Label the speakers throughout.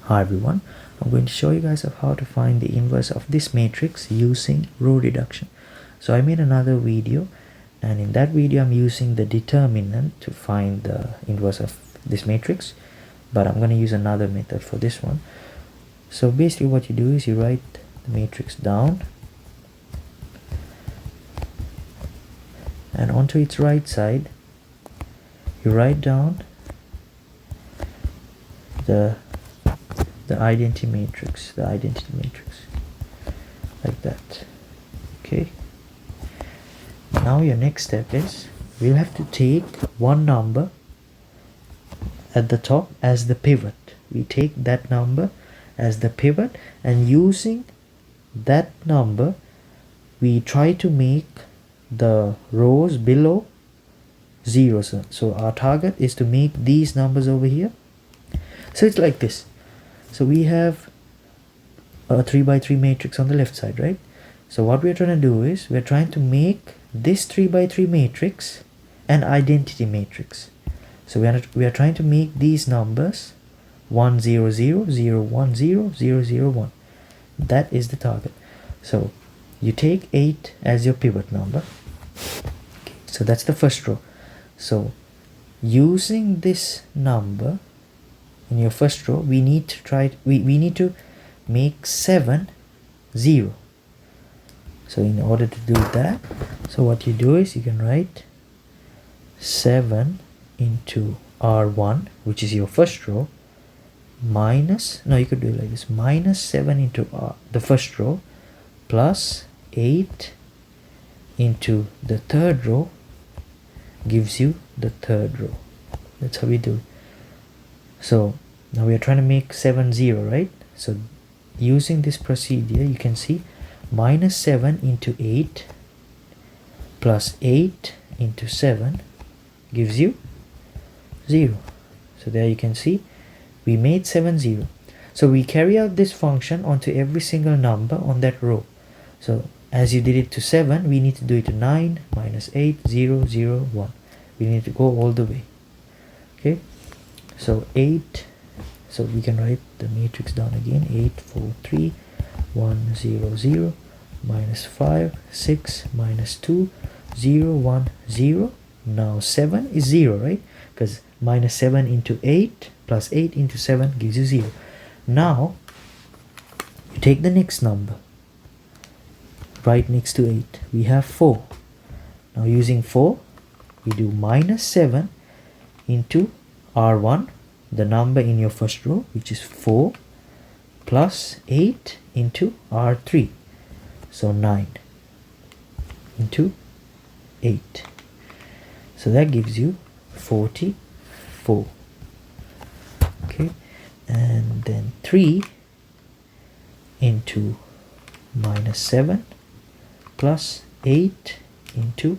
Speaker 1: Hi everyone, I'm going to show you guys of how to find the inverse of this matrix using row reduction. So I made another video, and in that video I'm using the determinant to find the inverse of this matrix, but I'm going to use another method for this one. So basically what you do is you write the matrix down, and onto its right side you write down the identity matrix, like that. Okay, now your next step is we'll have to take one number at the top as the pivot. We take that number as the pivot, and using that number we try to make the rows below zero. So our target is to make these numbers over here. So it's like this. So we have a 3x3 matrix on the left side, right? So what we're trying to do is we're trying to make this 3x3 matrix an identity matrix. So we are trying to make these numbers 1 0 0 0 1 0 0 0 1. That is the target. So you take 8 as your pivot number. Okay, so that's the first row. So using this number in your first row, we need to make 7 0. So in order to do that, so what you do is you can write 7 into R1, which is your first row, minus, no, you could do it like this, minus 7 into the first row plus 8 into the third row gives you the third row. That's how we do it. So now we are trying to make 7 0, right? So using this procedure you can see minus 7 into 8 plus 8 into 7 gives you 0. So there you can see we made 7 0. So we carry out this function onto every single number on that row. So as you did it to 7, we need to do it to 9, minus 8, 0, 0, 1. We need to go all the way. Okay, so 8, so we can write the matrix down again. 8 4 3 1 0 0 minus 5 6 minus 2 0 1 0. Now 7 is 0, right? Because minus 7 into 8 plus 8 into 7 gives you 0. Now you take the next number right next to 8. We have 4. Now using 4 we do minus 7 into R1, the number in your first row, which is 4, plus 8 into R3. So 9 into 8. So that gives you 44. Okay, and then 3 into minus 7 plus 8 into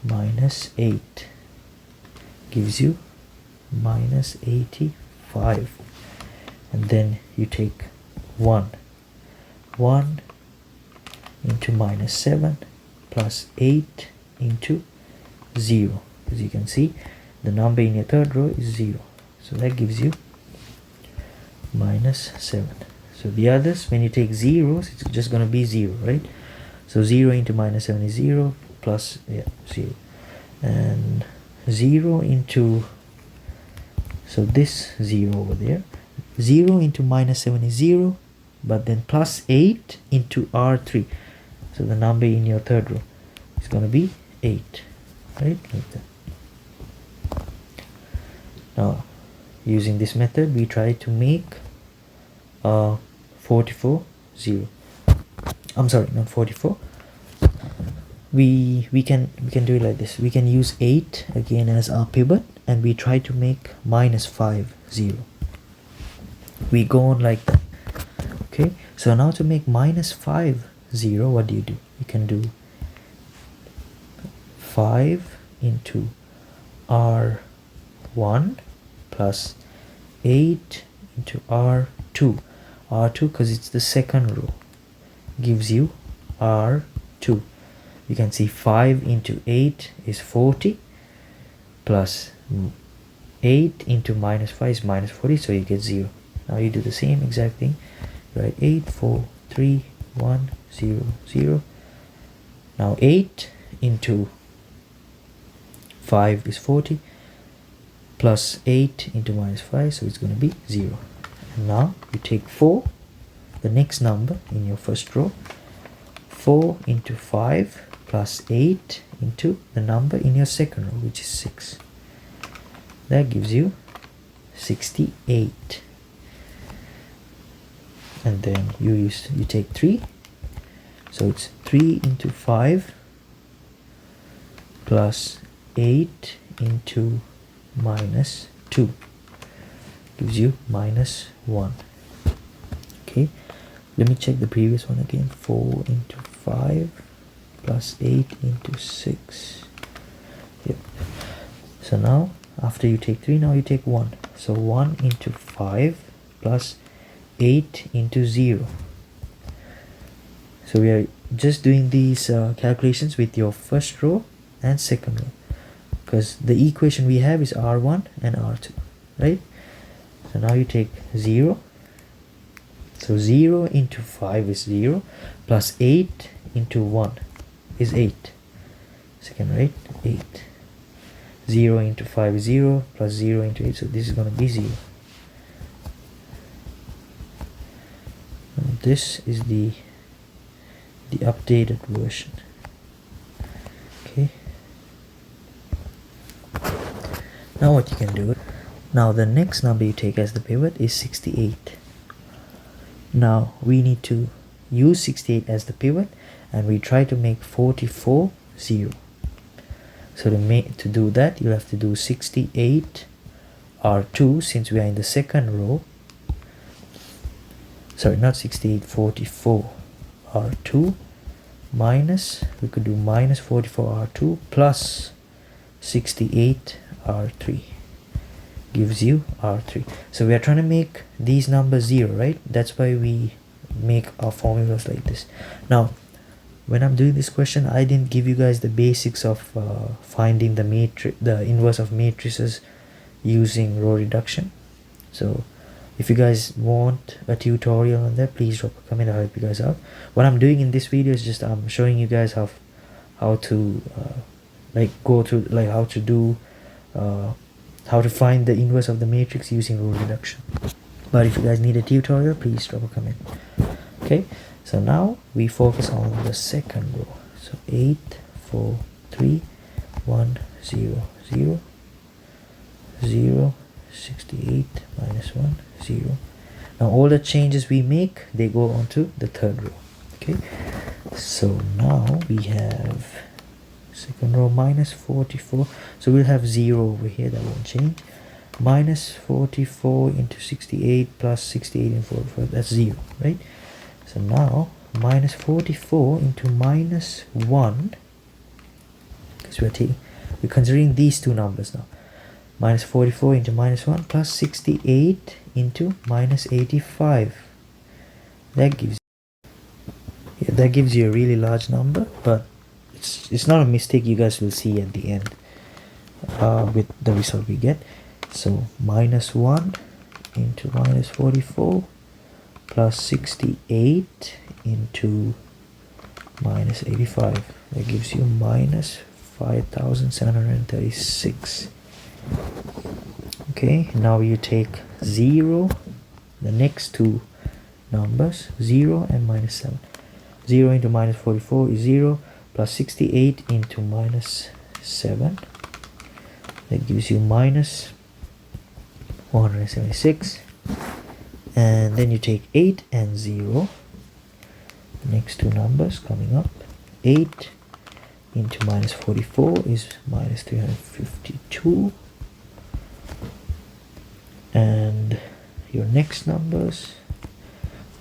Speaker 1: minus 8 gives you minus 85. And then you take 1 into minus 7 plus 8 into 0. As you can see, the number in your third row is 0. So that gives you minus 7. So the others, when you take zeros, it's just going to be 0, right? So 0 into minus 7 is 0, plus 0. And 0 into, so this 0 over there, 0 into minus 7 is 0, but then plus 8 into R3. So the number in your third row is going to be 8, right? Like that. Now using this method we try to make 44 0. I'm sorry, not 44. We can do it like this. We can use 8 again as our pivot, and we try to make minus 5 0. We go on like that. Okay, so now to make minus 5 0, what do? You can do 5 into R1 plus 8 into R2. R2, because it's the second row, gives you R2. You can see 5 into 8 is 40, plus 8 into minus 5 is minus 40, so you get 0. Now you do the same exact thing. Write 8, 4, 3, 1, 0, 0. Now 8 into 5 is 40, plus 8 into minus 5, so it's going to be 0. And now you take 4, the next number in your first row, 4 into 5 plus 8 into the number in your second row, which is 6. That gives you 68. And then you take 3, so it's 3 into 5 plus 8 into minus 2 gives you minus 1. Okay, let me check the previous one again. 4 into 5 plus 8 into 6. Yep. So now after you take 3, now you take 1. So 1 into 5 plus 8 into 0. So we are just doing these calculations with your first row and second row, because the equation we have is R1 and R2, right? So now you take 0. So 0 into 5 is 0, plus 8 into 1 is 8. Second, right? 8. 0 into 5 is 0, plus 0 into 8, so this is going to be 0. And this is the updated version. Okay. Now what you can do, now the next number you take as the pivot is 68. Now we need to use 68 as the pivot, and we try to make 44 0. So to do that, you have to do 68 R2, since we are in the second row. Sorry, not 68, 44 R2 minus, we could do minus 44 R2 plus 68 R3 gives you R3. So we are trying to make these numbers 0, right? That's why we make our formulas like this. Now when I'm doing this question, I didn't give you guys the basics of finding the inverse of matrices using row reduction. So if you guys want a tutorial on that, please drop a comment. I'll help you guys out. What I'm doing in this video is just I'm showing you guys how to go through, like how to do how to find the inverse of the matrix using row reduction. But if you guys need a tutorial, please drop a comment. Okay, so now we focus on the second row. So 8, 4, 3, 1, 0, 0, 0, 68 minus 1, 0. Now all the changes we make, they go onto the third row. Okay, so now we have second row minus 44, so we'll have 0 over here, that won't change. Minus 44 into 68 plus 68 and 44, that's 0, right? So now minus 44 into minus 1, because we're considering these two numbers now. Minus 44 into minus 1 plus 68 into minus 85. That gives you a really large number, but it's not a mistake. You guys will see at the end with the result we get. So minus 1 into minus 44 plus 68 into minus 85. That gives you minus 5,736. Okay, now you take 0, the next two numbers, 0 and minus 7. 0 into minus 44 is 0, plus 68 into minus 7. That gives you minus 176. And then you take 8 and 0, the next two numbers coming up. 8 into minus 44 is minus 352. And your next numbers,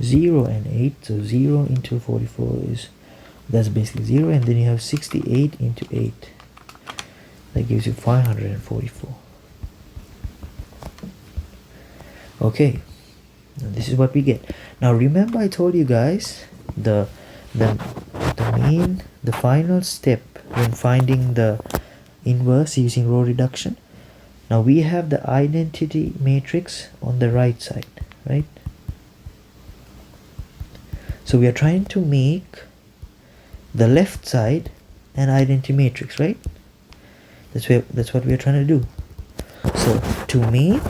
Speaker 1: 0 and 8, so 0 into 44 is, that's basically 0, and then you have 68 into 8, that gives you 544. Okay, and this is what we get. Now remember, I told you guys the final step when finding the inverse using row reduction. Now we have the identity matrix on the right side, right? So we are trying to make the left side an identity matrix, right? That's what we are trying to do. So to make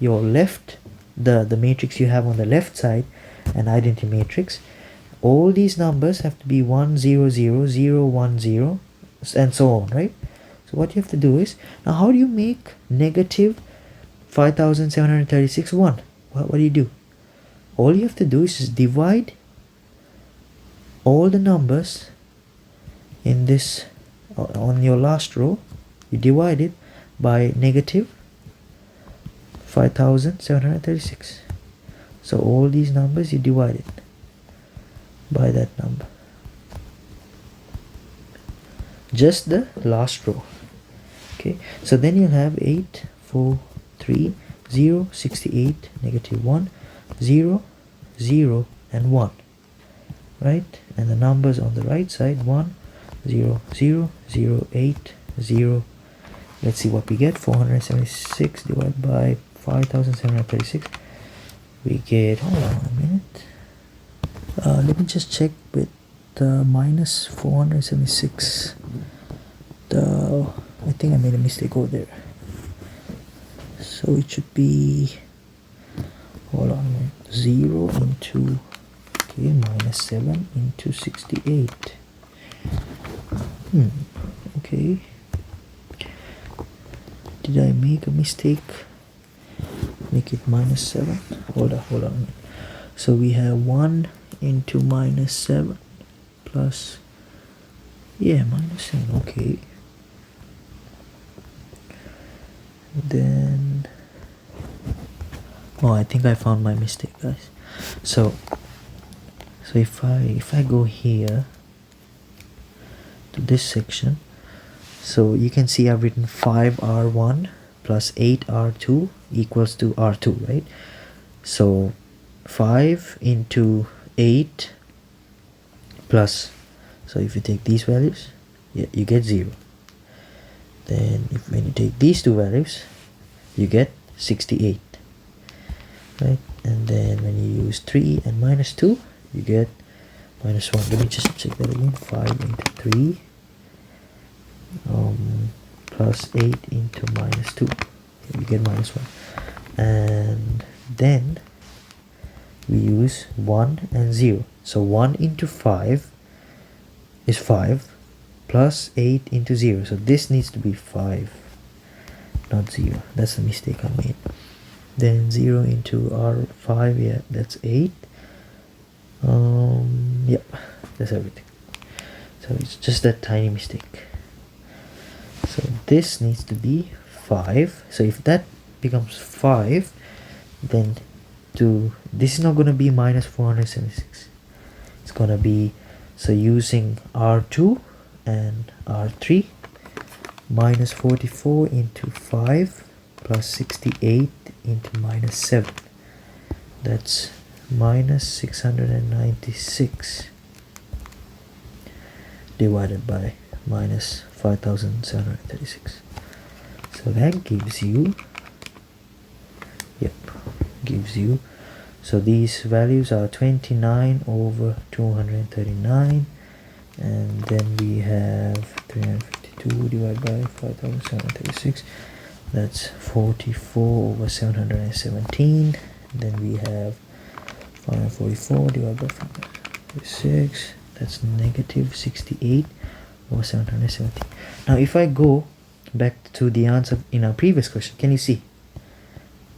Speaker 1: your left, the matrix you have on the left side an identity matrix, all these numbers have to be 1 0 0 0 1 0 and so on, right? So what you have to do is, now how do you make negative 5736 1? What do you do? All you have to do is just divide all the numbers in this on your last row. You divide it by negative 5736. So all these numbers you divide it by that number, just the last row. Okay, so then you'll have 8 4 3 0 68 negative 1 0 0 and 1, right? And the numbers on the right side, 1 0 0 0 8 0. Let's see what we get. 476 divided by 5736, we get, hold on a minute, let me just check with the minus 476. I think I made a mistake over there, so it should be, hold on a minute, 0 into, okay, minus 7 into 68. Okay, did I make a mistake? Make it minus 7. Hold on a minute. So we have 1 into minus 7 plus, yeah, minus 7. Okay, then, oh, I think I found my mistake, guys. So if I go here to this section, so you can see I've written 5R1 plus 8R2 equals to R2, right? So 5 into 8 plus, so if you take these values, yeah, you get 0. Then when you take these two values, you get 68, right? And then when you use 3 and minus 2, you get minus 1. Let me just check that again. 5 into 3 plus 8 into minus 2, you get minus 1. And then we use 1 and 0. So 1 into 5 is 5 plus 8 into 0. So this needs to be 5, not 0. That's the mistake I made. Then 0 into R5, yeah, that's 8. Yep, that's everything. So it's just that tiny mistake. So this needs to be 5. So if that becomes 5, then this is not going to be minus 476. It's going to be, so using R2 and R3, minus 44 into 5 plus 68 into minus 7. That's minus 696 divided by minus 5736. So that gives you, so these values are 29 over 239, and then we have 352 divided by 5736, that's 44 over 717. Then we have 544 divided by 536, that's negative 68 over 717. Now if I go back to the answer in our previous question, can you see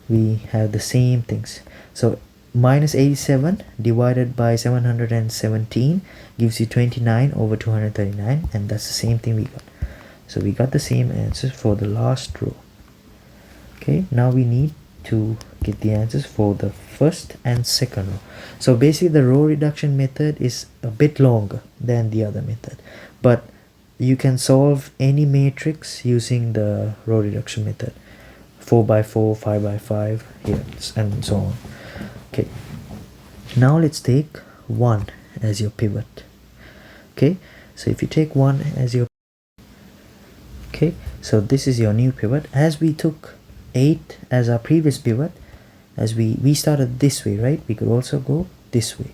Speaker 1: we have the same things? So minus 87 divided by 717 gives you 29 over 239, and that's the same thing we got. So we got the same answers for the last row. Okay, now we need to get the answers for the first and second row. So basically the row reduction method is a bit longer than the other method, but you can solve any matrix using the row reduction method, 4 by 4, 5 by 5 here, and so on. Okay, now let's take 1 as your pivot. Okay, so if you take 1 as your, okay, so this is your new pivot. As we took 8 as our previous pivot, as we started this way, right? We could also go this way.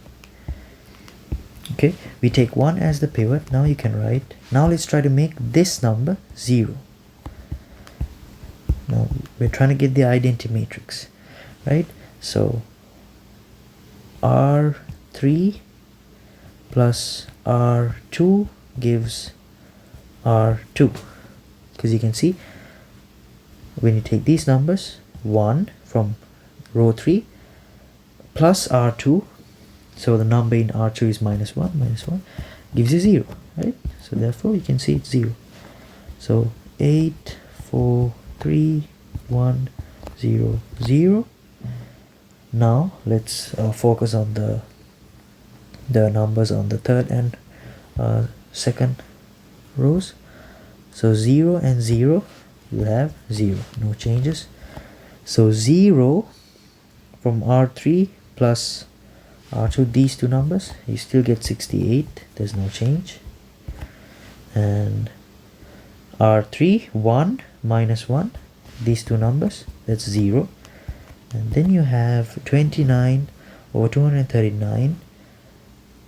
Speaker 1: Okay, we take 1 as the pivot. Now you can write, now let's try to make this number 0. Now we're trying to get the identity matrix, right? So R3 plus R2 gives R2, because you can see when you take these numbers, 1 from row 3 plus R2, so the number in R2 is minus 1, gives you 0, right? So therefore you can see it's 0. So 8, 4, 3, 1, 0, 0. Now let's focus on the numbers on the third and second rows. So 0 and 0, you have 0, no changes. So 0 from R3 plus R2, these two numbers, you still get 68, there's no change. And R3, 1 minus 1, these two numbers, that's 0. And then you have 29 over 239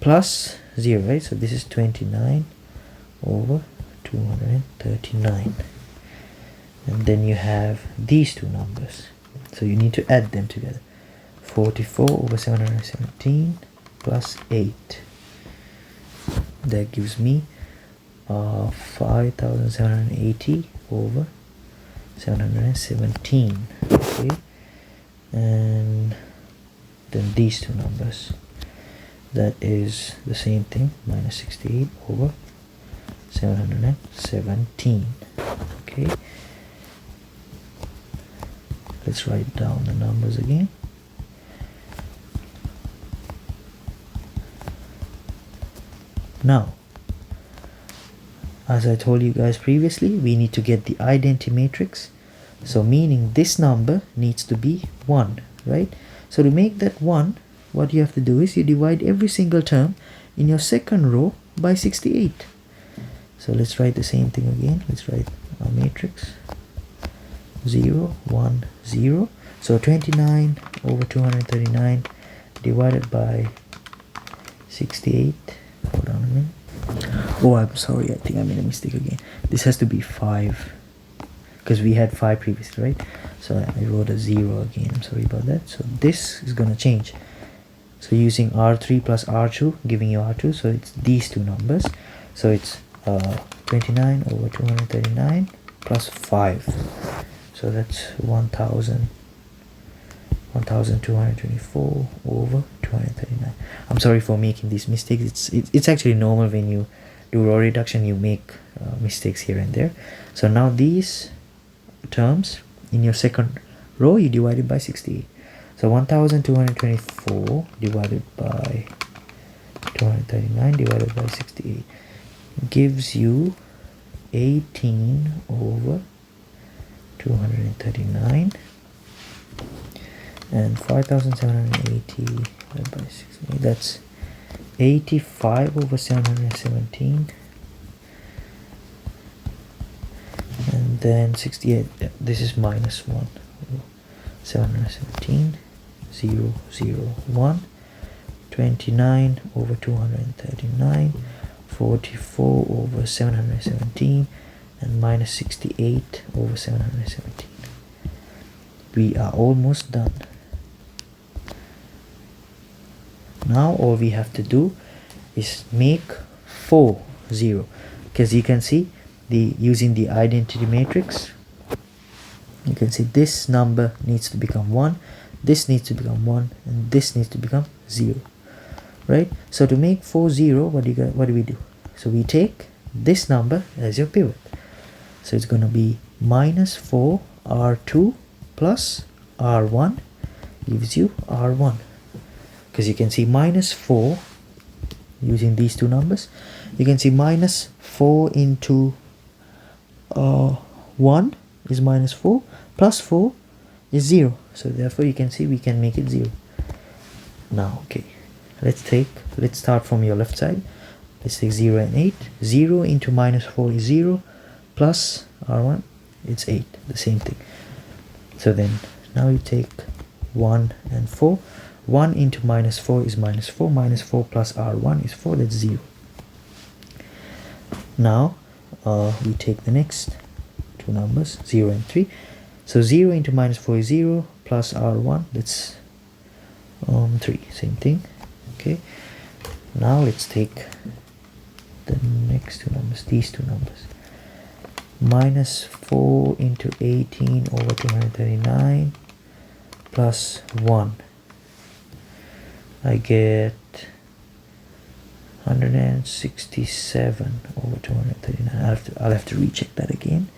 Speaker 1: plus 0, right? So this is 29 over 239. And then you have these two numbers, so you need to add them together. 44 over 717 plus 8. That gives me 5780 over 717. Okay, and then these two numbers, that is the same thing, minus 68 over 717. Okay, let's write down the numbers again. Now, as I told you guys previously, we need to get the identity matrix. So meaning this number needs to be 1, right? So to make that 1, what you have to do is you divide every single term in your second row by 68. So let's write the same thing again. Let's write our matrix 0, 1, 0. So 29 over 239 divided by 68. Hold on a minute. Oh, I'm sorry, I think I made a mistake again. This has to be 5, because we had 5 previously, right? So I wrote a 0 again. I'm sorry about that. So this is going to change. So using R3 plus R2 giving you R2, so it's these two numbers. So it's 29 over 239 plus 5. So that's 1224 over 239. I'm sorry for making these mistakes. It's actually normal when you do row reduction, you make mistakes here and there. So now these terms in your second row, you divide it by 68. So 1224 divided by 239 divided by 68 gives you 18 over 239, and 5780 divided by 68, that's 85 over 717, and then 68, this is minus 1, 717, 0, 0, 1, 29 over 239, 44 over 717, and minus 68 over 717. We are almost done. Now all we have to do is make 4 0, because you can see using the identity matrix, you can see this number needs to become 1, this needs to become 1, and this needs to become 0, right? So to make 4 0, what do we do? So we take this number as your pivot. So it's going to be minus 4 R2 plus R1 gives you R1, because you can see minus 4 using these two numbers. You can see minus 4 into 1 is minus 4, plus 4 is 0. So therefore you can see we can make it 0. Now, okay, let's start from your left side. Let's take 0 and 8. 0 into minus 4 is 0, plus R1, it's 8, the same thing. So then now you take 1 and 4. 1 into minus 4 is minus 4. Minus 4 plus R1 is 4. That's 0. Now we take the next two numbers, 0 and 3. So 0 into minus 4 is 0, plus R1, that's 3. Same thing. Okay. Now let's take the next two numbers, these two numbers. Minus 4 into 18 over 239 plus 1. I get 167 over 239. I'll have to recheck that again.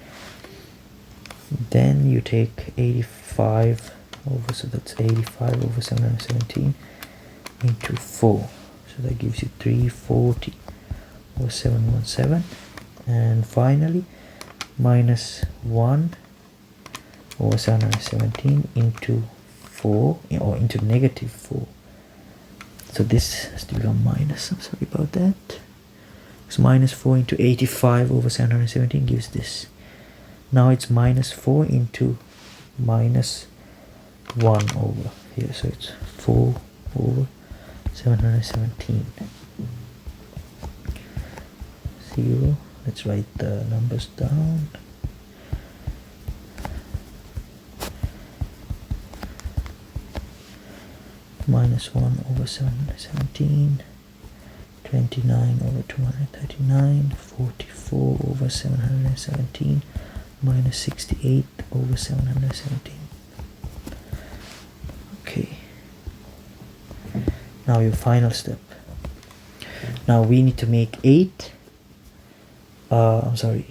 Speaker 1: Then you take 85 over, so that's 85 over 717 into 4. So that gives you 340 over 717. And finally, minus 1 over 717 into 4, or into negative 4. So this has to become minus. I'm sorry about that. So minus 4 into 85 over 717 gives this. Now it's minus 4 into minus 1 over here. So it's 4 over 717. 0. Let's write the numbers down. Minus 1 over 717, 29 over 239, 44 over 717, minus 68 over 717. Okay. Now your final step. Now we need to make 8. I'm sorry,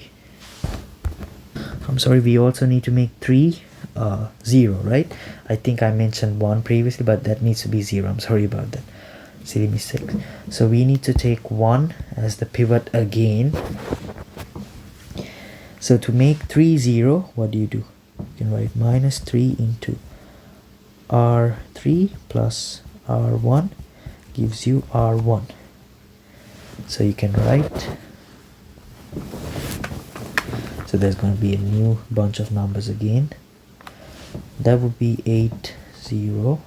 Speaker 1: we also need to make 3 0, right? I think I mentioned 1 previously, but that needs to be 0. I'm sorry about that. Silly mistake. So we need to take 1 as the pivot again. So to make 3 0, what do? You can write minus 3 into R3 plus R1 gives you R1. So you can write, so there's going to be a new bunch of numbers again. That would be 8 0,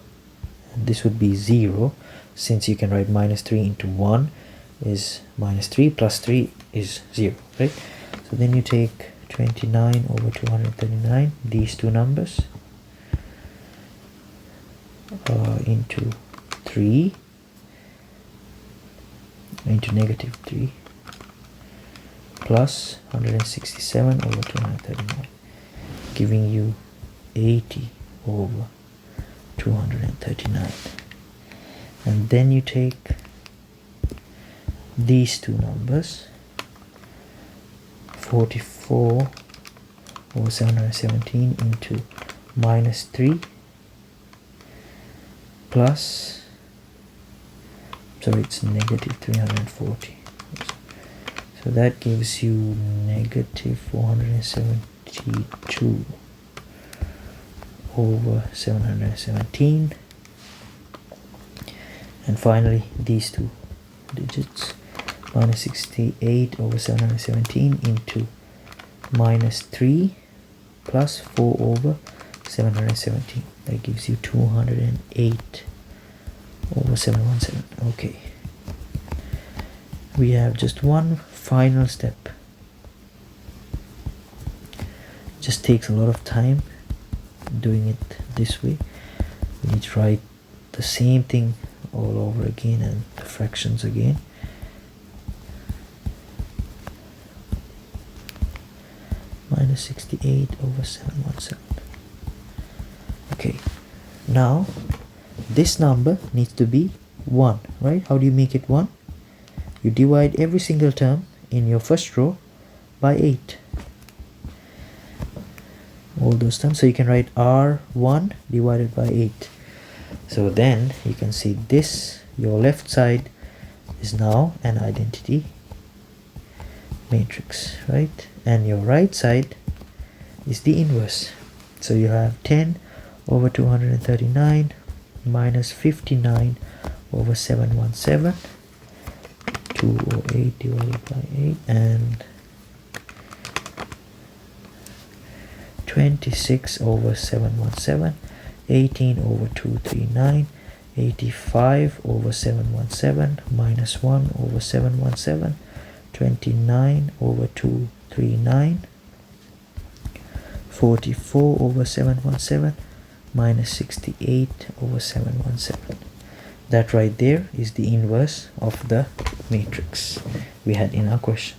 Speaker 1: and this would be 0, since you can write minus 3 into 1 is minus 3 plus 3 is 0, right? So then you take 29 over 239, these two numbers, into 3 into negative 3 plus 167 over 239, giving you 80 over 239. And then you take these two numbers, 44 over 717 into minus 3 plus, sorry, it's negative 340. So that gives you negative 472 over 717. And finally these two digits, minus 68 over 717 into minus 3 plus 4 over 717. That gives you 208 over 717. Okay. We have just one final step. Just takes a lot of time doing it this way. We need to write the same thing all over again and the fractions again. Minus 68 over 717. Okay, now this number needs to be 1, right? How do you make it 1? You divide every single term in your first row by 8. All those terms. So you can write R1 divided by 8. So then you can see this, your left side is now an identity matrix, right? And your right side is the inverse. So you have 10 over 239 minus 59 over 717, 208 divided by 8, and 26 over 717 18 over 239, 85 over 717 minus 1 over 717, 29 over 239, 44 over 717 minus 68 over 717. That right there is the inverse of the matrix we had in our question.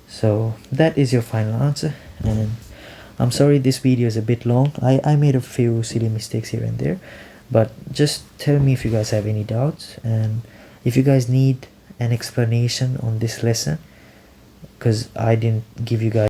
Speaker 1: So that is your final answer, and I'm sorry this video is a bit long. I made a few silly mistakes here and there, but just tell me if you guys have any doubts, and if you guys need an explanation on this lesson, because I didn't give you guys